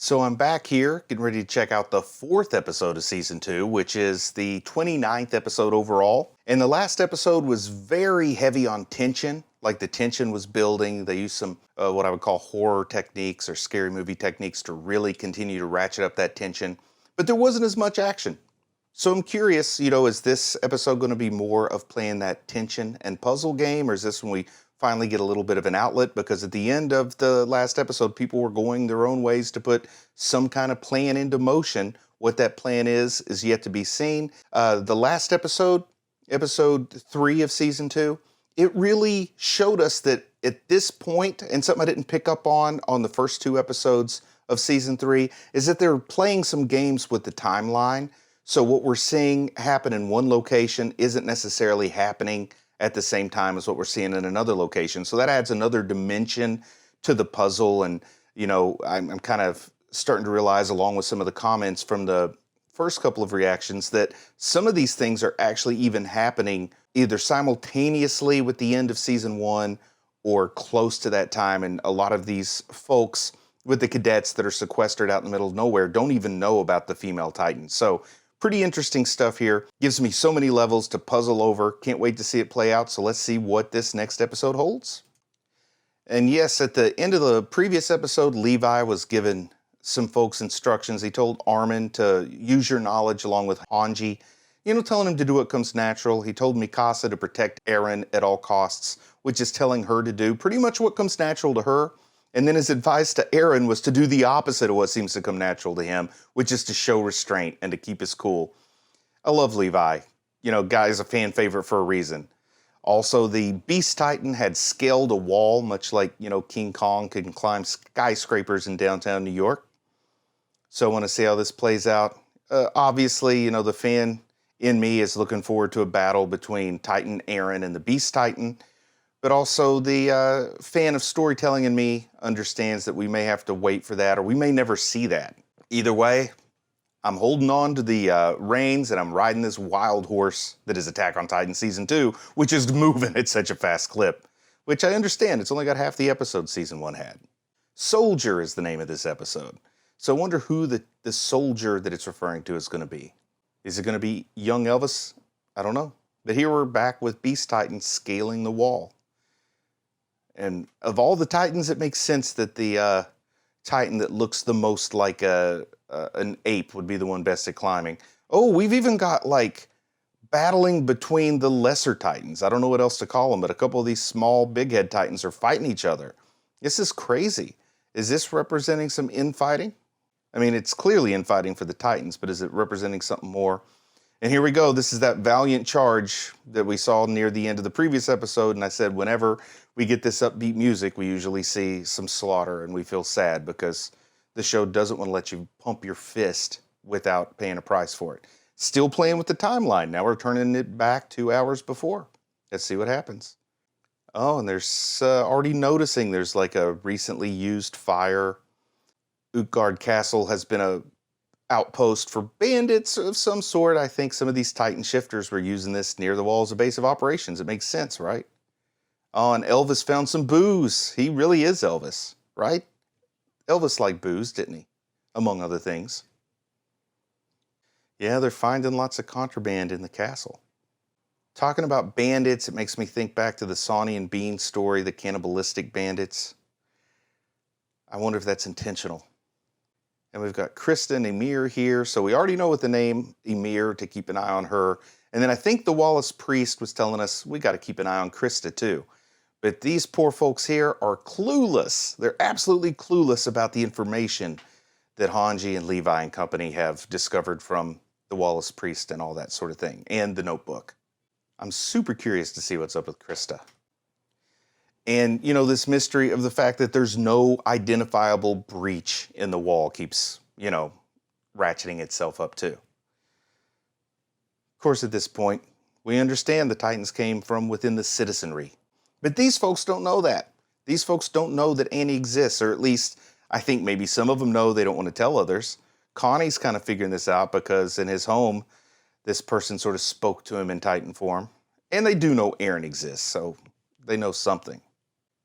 So I'm back here getting ready to check out the fourth episode of season two, which is the 29th episode overall. And the last episode was very heavy on tension, like the tension was building. They used some what I would call horror techniques or scary movie techniques to really continue to ratchet up that tension. But there wasn't as much action. So I'm curious, is this episode going to be more of playing that tension and puzzle game, or is this when we finally get a little bit of an outlet? Because at the end of the last episode, people were going their own ways to put some kind of plan into motion. What that plan is yet to be seen. The last episode, episode 3 of season 2, it really showed us that at this point, and something I didn't pick up on the first 2 episodes of season 3, is that they're playing some games with the timeline. So what we're seeing happen in one location isn't necessarily happening at the same time as what we're seeing in another location. So that adds another dimension to the puzzle. And, I'm kind of starting to realize, along with some of the comments from the first couple of reactions, that some of these things are actually even happening either simultaneously with the end of season 1 or close to that time. And a lot of these folks with the cadets that are sequestered out in the middle of nowhere don't even know about the female Titan. So pretty interesting stuff here. Gives me so many levels to puzzle over. Can't wait to see it play out. So let's see what this next episode holds. And yes, at the end of the previous episode, Levi was given some folks instructions. He told Armin to use your knowledge along with Hanji, telling him to do what comes natural. He told Mikasa to protect Eren at all costs, which is telling her to do pretty much what comes natural to her. And then his advice to Eren was to do the opposite of what seems to come natural to him, which is to show restraint and to keep his cool. I love Levi. Guy's a fan favorite for a reason. Also, the Beast Titan had scaled a wall, much like, King Kong can climb skyscrapers in downtown New York. So I want to see how this plays out. Obviously, the fan in me is looking forward to a battle between Titan Eren and the Beast Titan. But also the fan of storytelling in me understands that we may have to wait for that, or we may never see that. Either way, I'm holding on to the reins and I'm riding this wild horse that is Attack on Titan Season 2, which is moving at such a fast clip, which I understand. It's only got half the episode Season 1 had. Soldier is the name of this episode. So I wonder who the soldier that it's referring to is going to be. Is it going to be young Elvis? I don't know. But here we're back with Beast Titan scaling the wall. And of all the Titans, it makes sense that the Titan that looks the most like an ape would be the one best at climbing. Oh, we've even got battling between the lesser Titans. I don't know what else to call them, but a couple of these small big head Titans are fighting each other. This is crazy. Is this representing some infighting? I mean, it's clearly infighting for the Titans, but is it representing something more? And here we go. This is that valiant charge that we saw near the end of the previous episode. And I said, whenever we get this upbeat music, we usually see some slaughter and we feel sad because the show doesn't want to let you pump your fist without paying a price for it. Still playing with the timeline. Now we're turning it back 2 hours before. Let's see what happens. Oh, and there's already noticing there's a recently used fire. Utgard Castle has been a outpost for bandits of some sort. I think some of these Titan shifters were using this near the walls of base of operations. It makes sense, right? Oh, and Elvis found some booze. He really is Elvis, right? Elvis liked booze, didn't he? Among other things. Yeah, they're finding lots of contraband in the castle. Talking about bandits, it makes me think back to the Sonny and Bean story, the cannibalistic bandits. I wonder if that's intentional. And we've got Krista and Ymir here. So we already know with the name Ymir to keep an eye on her. And then I think the Wallace priest was telling us we got to keep an eye on Krista too. But these poor folks here are clueless. They're absolutely clueless about the information that Hanji and Levi and company have discovered from the Wallace priest and all that sort of thing, and the notebook. I'm super curious to see what's up with Krista. And, this mystery of the fact that there's no identifiable breach in the wall keeps, ratcheting itself up too. Of course, at this point, we understand the Titans came from within the citizenry. But these folks don't know that. These folks don't know that Annie exists, or at least I think maybe some of them know, they don't want to tell others. Connie's kind of figuring this out because in his home, this person sort of spoke to him in Titan form. And they do know Eren exists, so they know something.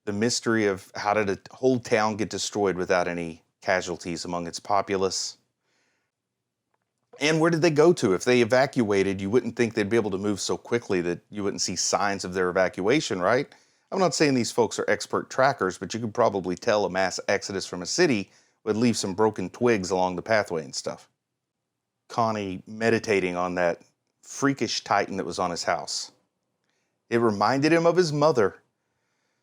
The mystery of how did a whole town get destroyed without any casualties among its populace. And where did they go to? If they evacuated, you wouldn't think they'd be able to move so quickly that you wouldn't see signs of their evacuation, right? I'm not saying these folks are expert trackers, but you could probably tell a mass exodus from a city would leave some broken twigs along the pathway and stuff. Connie meditating on that freakish Titan that was on his house. It reminded him of his mother.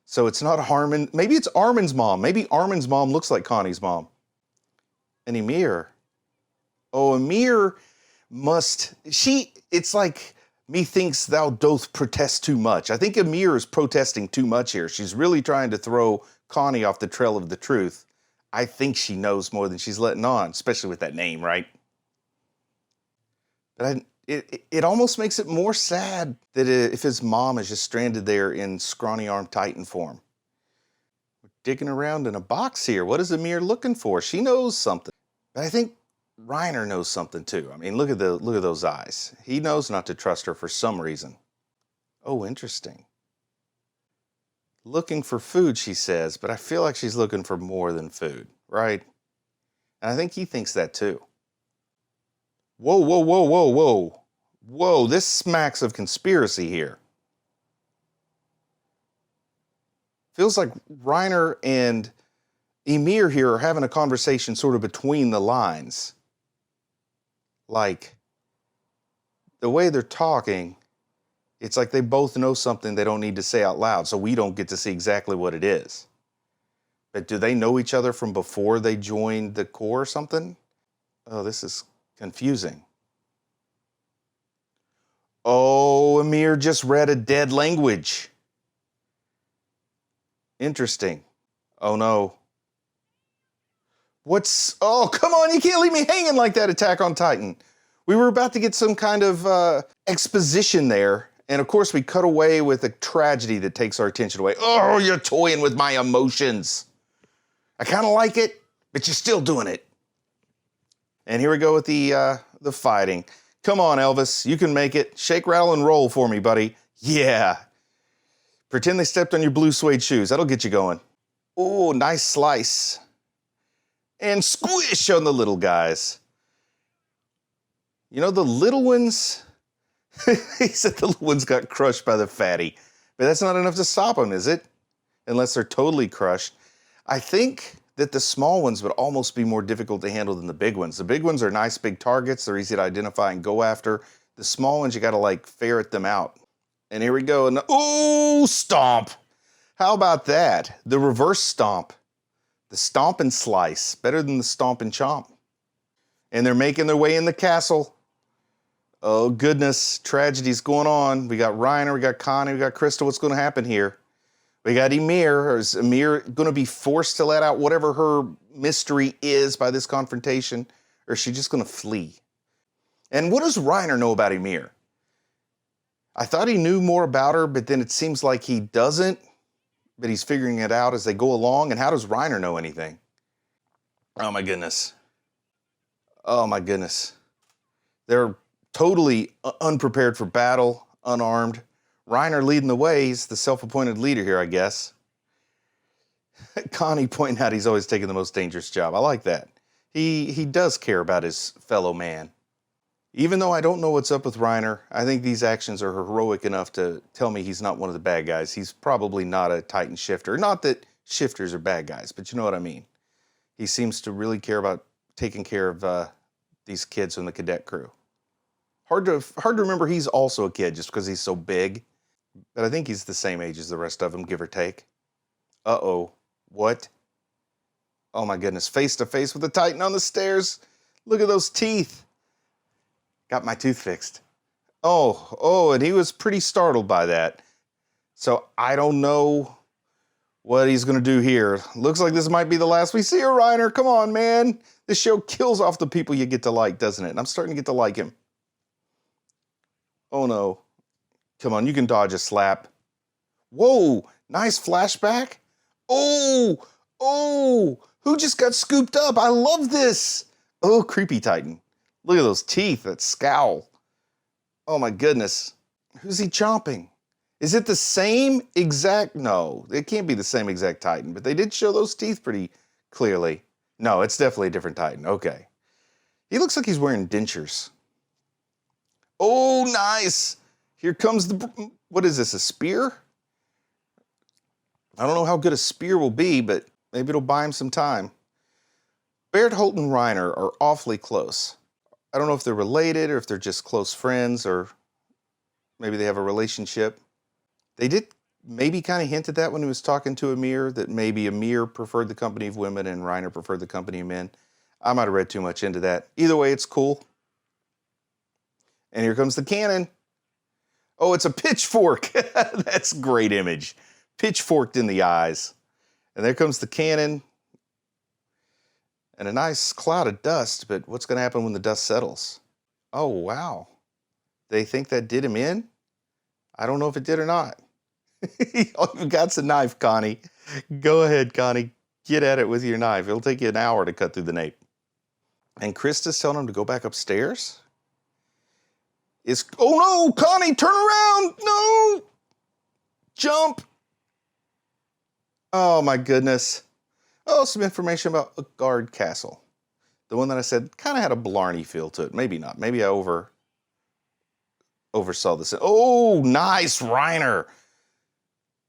So it's not Harmon. Maybe it's Armin's mom. Maybe Armin's mom looks like Connie's mom. And Ymir. Oh, Ymir it's like, methinks thou doth protest too much. I think Ymir is protesting too much here. She's really trying to throw Connie off the trail of the truth. I think she knows more than she's letting on, especially with that name, right? But it almost makes it more sad that if his mom is just stranded there in scrawny arm Titan form. We're digging around in a box here. What is Ymir looking for? She knows something. But I think Reiner knows something too. I mean, look at those eyes. He knows not to trust her for some reason. Oh, interesting. Looking for food, she says, but I feel like she's looking for more than food, right? And I think he thinks that too. Whoa, whoa, whoa, whoa, whoa. Whoa, this smacks of conspiracy here. Feels like Reiner and Ymir here are having a conversation sort of between the lines. Like, the way they're talking, it's like they both know something they don't need to say out loud, so we don't get to see exactly what it is. But do they know each other from before they joined the Corps or something? Oh, this is confusing. Oh, Ymir just read a dead language. Interesting. Oh no. Oh, come on, you can't leave me hanging like that, Attack on Titan. We were about to get some kind of exposition there, and of course we cut away with a tragedy that takes our attention away. Oh, you're toying with my emotions. I kind of like it, but you're still doing it. And here we go with the fighting. Come on, Elvis, you can make it. Shake, rattle, and roll for me, buddy. Yeah. Pretend they stepped on your blue suede shoes. That'll get you going. Oh, nice slice. And squish on the little guys. You know, the little ones, he said the little ones got crushed by the fatty. But that's not enough to stop them, is it? Unless they're totally crushed. I think that the small ones would almost be more difficult to handle than the big ones. The big ones are nice big targets. They're easy to identify and go after. The small ones, you got to like ferret them out. And here we go. And ooh, stomp. How about that? The reverse stomp. The stomp and slice. Better than the stomp and chomp. And they're making their way in the castle. Oh, goodness. Tragedy's going on. We got Reiner, we got Connie, we got Crystal. What's going to happen here? We got Ymir. Or is Ymir going to be forced to let out whatever her mystery is by this confrontation? Or is she just going to flee? And what does Reiner know about Ymir? I thought he knew more about her, but then it seems like he doesn't. But he's figuring it out as they go along. And how does Reiner know anything? Oh, my goodness. Oh, my goodness. They're totally unprepared for battle, unarmed. Reiner leading the way. He's the self-appointed leader here, I guess. Connie pointing out he's always taking the most dangerous job. I like that. He does care about his fellow man. Even though I don't know what's up with Reiner, I think these actions are heroic enough to tell me he's not one of the bad guys. He's probably not a Titan shifter. Not that shifters are bad guys, but you know what I mean. He seems to really care about taking care of these kids from the cadet crew. Hard to remember he's also a kid just because he's so big. But I think he's the same age as the rest of them, give or take. Uh-oh. What? Oh my goodness. Face to face with the Titan on the stairs. Look at those teeth. Got my tooth fixed. Oh, and he was pretty startled by that. So I don't know what he's going to do here. Looks like this might be the last we see of Reiner. Come on, man. This show kills off the people you get to like, doesn't it? And I'm starting to get to like him. Oh, no. Come on, you can dodge a slap. Whoa, nice flashback. Oh, who just got scooped up? I love this. Oh, creepy Titan. Look at those teeth, that scowl. Oh my goodness. Who's he chomping? Is it the same exact? No, it can't be the same exact Titan, but they did show those teeth pretty clearly. No, it's definitely a different Titan. Okay. He looks like he's wearing dentures. Oh, nice. Here comes what is this, a spear? I don't know how good a spear will be, but maybe it'll buy him some time. Bertholdt and Reiner are awfully close. I don't know if they're related or if they're just close friends or maybe they have a relationship. They did maybe kind of hint at that when he was talking to Ymir, that maybe Ymir preferred the company of women and Reiner preferred the company of men. I might have read too much into that. Either way, it's cool. And here comes the cannon. Oh, it's a pitchfork. That's a great image. Pitchforked in the eyes. And there comes the cannon. And a nice cloud of dust, but what's going to happen when the dust settles? Oh, wow. They think that did him in? I don't know if it did or not. Oh, you've got a knife, Connie. Go ahead, Connie. Get at it with your knife. It'll take you an hour to cut through the nape. And Krista's telling him to go back upstairs? Oh no, Connie, turn around! No! Jump! Oh my goodness. Oh, some information about Utgard Castle. The one that I said kind of had a Blarney feel to it. Maybe not. Maybe I oversaw this. Oh, nice, Reiner.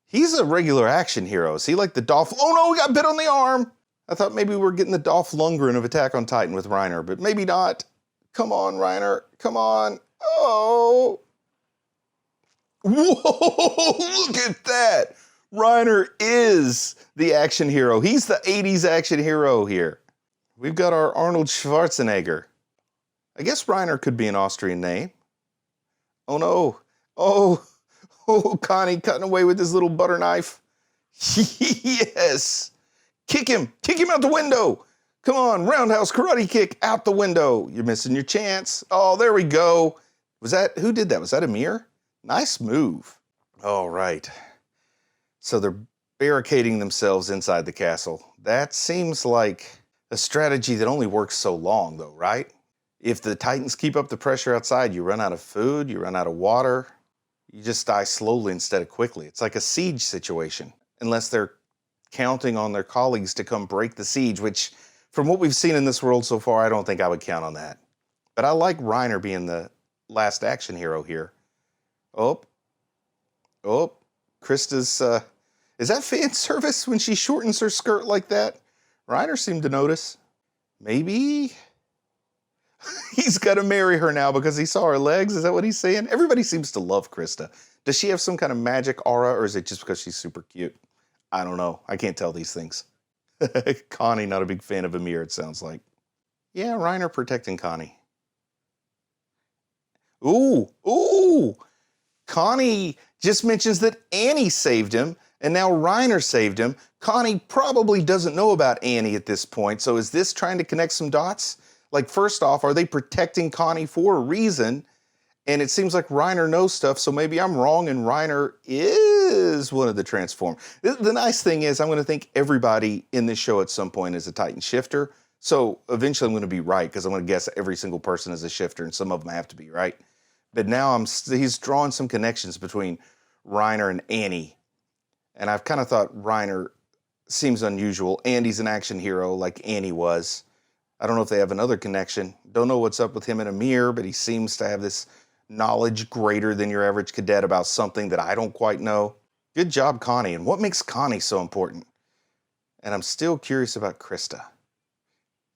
He's a regular action hero. Is he like the Dolph? Oh no, we got bit on the arm. I thought maybe we were getting the Dolph Lundgren of Attack on Titan with Reiner, but maybe not. Come on, Reiner. Come on. Oh. Whoa, look at that. Reiner is the action hero. He's the 80s action hero here. We've got our Arnold Schwarzenegger. I guess Reiner could be an Austrian name. Oh no. Oh, Connie cutting away with his little butter knife. Yes. Kick him out the window. Come on, roundhouse karate kick out the window. You're missing your chance. Oh, there we go. Who did that? Was that Ymir? Nice move. All right. So they're barricading themselves inside the castle. That seems like a strategy that only works so long, though, right? If the Titans keep up the pressure outside, you run out of food, you run out of water, you just die slowly instead of quickly. It's like a siege situation, unless they're counting on their colleagues to come break the siege, which, from what we've seen in this world so far, I don't think I would count on that. But I like Reiner being the last action hero here. Oh, Krista's, is that fan service when she shortens her skirt like that? Reiner seemed to notice. Maybe he's got to marry her now because he saw her legs. Is that what he's saying? Everybody seems to love Krista. Does she have some kind of magic aura, or is it just because she's super cute? I don't know. I can't tell these things. Connie, not a big fan of Ymir, it sounds like. Yeah, Reiner protecting Connie. Ooh. Connie just mentions that Annie saved him, and now Reiner saved him. Connie probably doesn't know about Annie at this point, so is this trying to connect some dots? Like, first off, are they protecting Connie for a reason? And it seems like Reiner knows stuff, so maybe I'm wrong and Reiner is one of the Transform. The nice thing is I'm going to think everybody in this show at some point is a Titan shifter. So eventually I'm going to be right because I'm going to guess every single person is a shifter and some of them have to be, right? But now he's drawing some connections between Reiner and Annie. And I've kind of thought Reiner seems unusual. Andy's an action hero like Annie was. I don't know if they have another connection. Don't know what's up with him and Ymir, but he seems to have this knowledge greater than your average cadet about something that I don't quite know. Good job, Connie. And what makes Connie so important? And I'm still curious about Krista.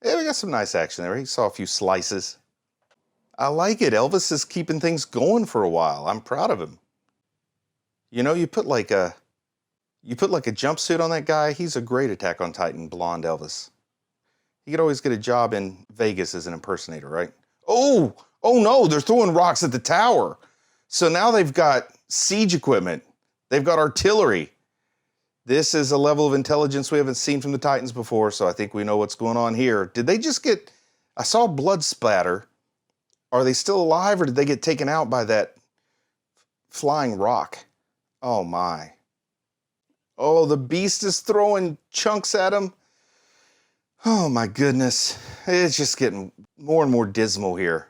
Yeah, we got some nice action there. He saw a few slices. I like it. Elvis is keeping things going for a while. I'm proud of him. You know, you put like a jumpsuit on that guy, he's a great Attack on Titan blonde Elvis. He could always get a job in Vegas as an impersonator, right? Oh no, they're throwing rocks at the tower. So now they've got siege equipment. They've got artillery. This is a level of intelligence we haven't seen from the Titans before, so I think we know what's going on here. Did they just I saw blood splatter. Are they still alive, or did they get taken out by that flying rock? Oh my. Oh, the beast is throwing chunks at him. Oh my goodness. It's just getting more and more dismal here.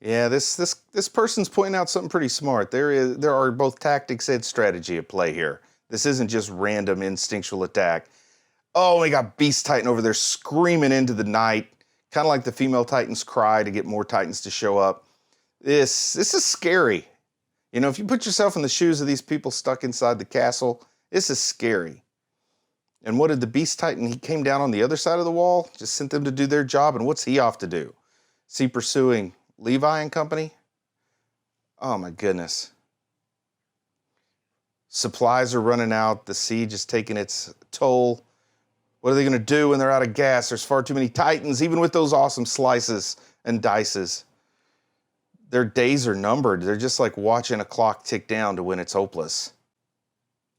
Yeah, this person's pointing out something pretty smart. There are both tactics and strategy at play here. This isn't just random instinctual attack. Oh, we got Beast Titan over there screaming into the night, kind of like the female Titans cry to get more Titans to show up. This is scary. You know, if you put yourself in the shoes of these people stuck inside the castle, this is scary. And what did the Beast Titan? He came down on the other side of the wall, just sent them to do their job. And what's he off to do? Is he pursuing Levi and company? Oh my goodness. Supplies are running out. The siege is taking its toll. What are they going to do when they're out of gas? There's far too many Titans, even with those awesome slices and dices. Their days are numbered. They're just like watching a clock tick down to when it's hopeless.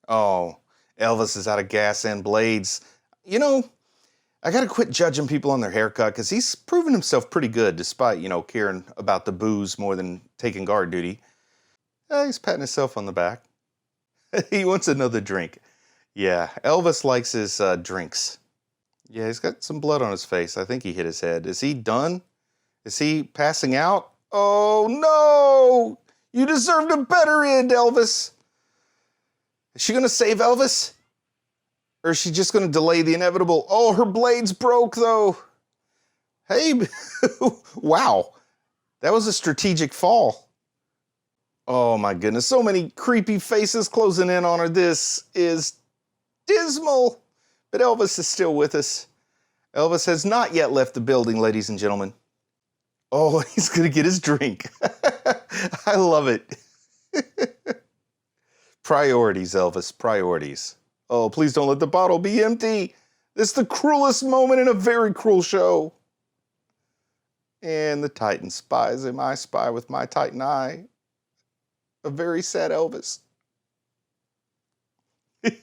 Oh, Elvis is out of gas and blades. You know, I got to quit judging people on their haircut because he's proven himself pretty good despite, caring about the booze more than taking guard duty. He's patting himself on the back. He wants another drink. Yeah, Elvis likes his drinks. Yeah, he's got some blood on his face. I think he hit his head. Is he done? Is he passing out? Oh, no! You deserved a better end, Elvis. Is she going to save Elvis? Or is she just going to delay the inevitable? Oh, her blade's broke, though. Hey, wow. That was a strategic fall. Oh, my goodness. So many creepy faces closing in on her. This is dismal. But Elvis is still with us. Elvis has not yet left the building, ladies and gentlemen. Oh, he's going to get his drink. I love it. Priorities, Elvis, priorities. Oh, please don't let the bottle be empty. This is the cruelest moment in a very cruel show. And the Titan spies him. I spy with my Titan eye. A very sad Elvis. It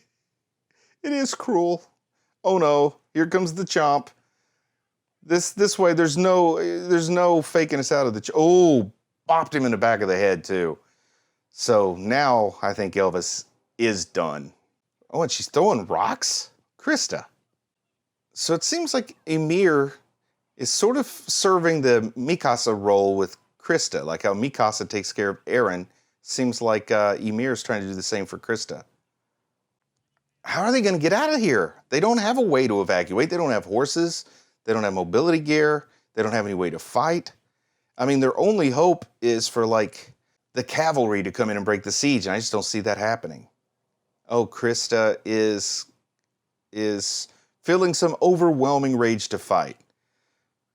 is cruel. Oh no, here comes the chomp. This way, there's no faking us out of the oh, bopped him in the back of the head too. So now I think Elvis is done. Oh, and she's throwing rocks? Krista. So it seems like Ymir is sort of serving the Mikasa role with Krista, like how Mikasa takes care of Eren. Seems like Ymir is trying to do the same for Krista. How are they going to get out of here? They don't have a way to evacuate. They don't have horses. They don't have mobility gear. They don't have any way to fight. I mean, their only hope is for, like, the cavalry to come in and break the siege, and I just don't see that happening. Oh, Krista is feeling some overwhelming rage to fight.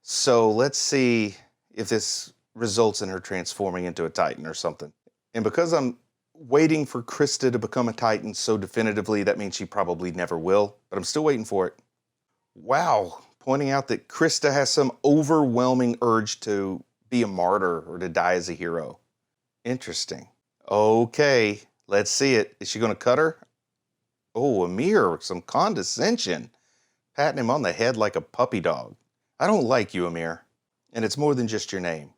So let's see if this results in her transforming into a Titan or something. And because I'm waiting for Krista to become a Titan so definitively, that means she probably never will, but I'm still waiting for it. Wow, pointing out that Krista has some overwhelming urge to be a martyr or to die as a hero. Interesting. Okay, let's see it. Is she going to cut her? Oh, Ymir, some condescension. Patting him on the head like a puppy dog. I don't like you, Ymir. And it's more than just your name.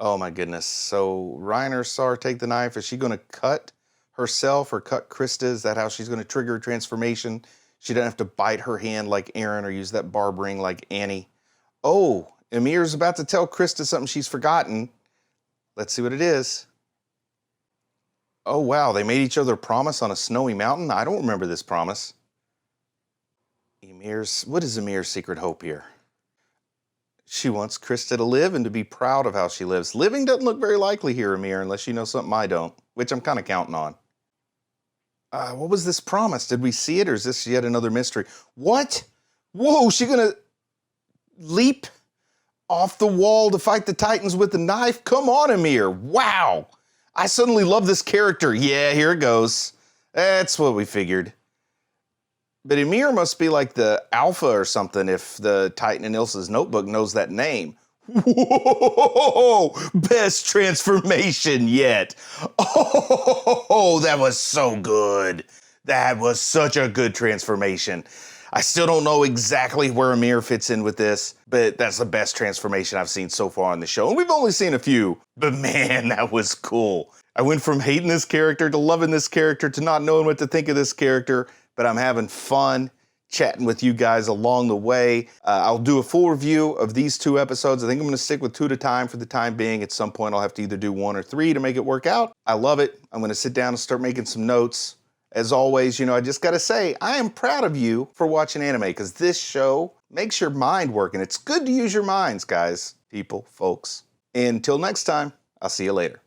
Oh my goodness. So Reiner saw her take the knife. Is she going to cut herself or cut Krista? Is that how she's going to trigger her transformation? She doesn't have to bite her hand like Eren or use that barb ring like Annie. Oh, Ymir's about to tell Krista something she's forgotten. Let's see what it is. Oh wow, they made each other a promise on a snowy mountain? I don't remember this promise. What is Ymir's secret hope here? She wants Krista to live and to be proud of how she lives. Living doesn't look very likely here, Ymir, unless you know something I don't, which I'm kind of counting on. What was this promise? Did we see it, or is this yet another mystery? What? Whoa, she gonna leap off the wall to fight the Titans with the knife? Come on, Ymir. Wow. I suddenly love this character. Yeah, here it goes. That's what we figured. But Ymir must be like the alpha or something if the Titan in Ilsa's notebook knows that name. Whoa! Best transformation yet. Oh, that was so good. That was such a good transformation. I still don't know exactly where Ymir fits in with this, but that's the best transformation I've seen so far on the show. And we've only seen a few, but man, that was cool. I went from hating this character to loving this character to not knowing what to think of this character, but I'm having fun chatting with you guys along the way. I'll do a full review of these 2 episodes. I think I'm going to stick with 2 at a time for the time being. At some point, I'll have to either do 1 or 3 to make it work out. I love it. I'm going to sit down and start making some notes. As always, I just gotta say, I am proud of you for watching anime, because this show makes your mind work, and it's good to use your minds, guys, people, folks. Until next time, I'll see you later.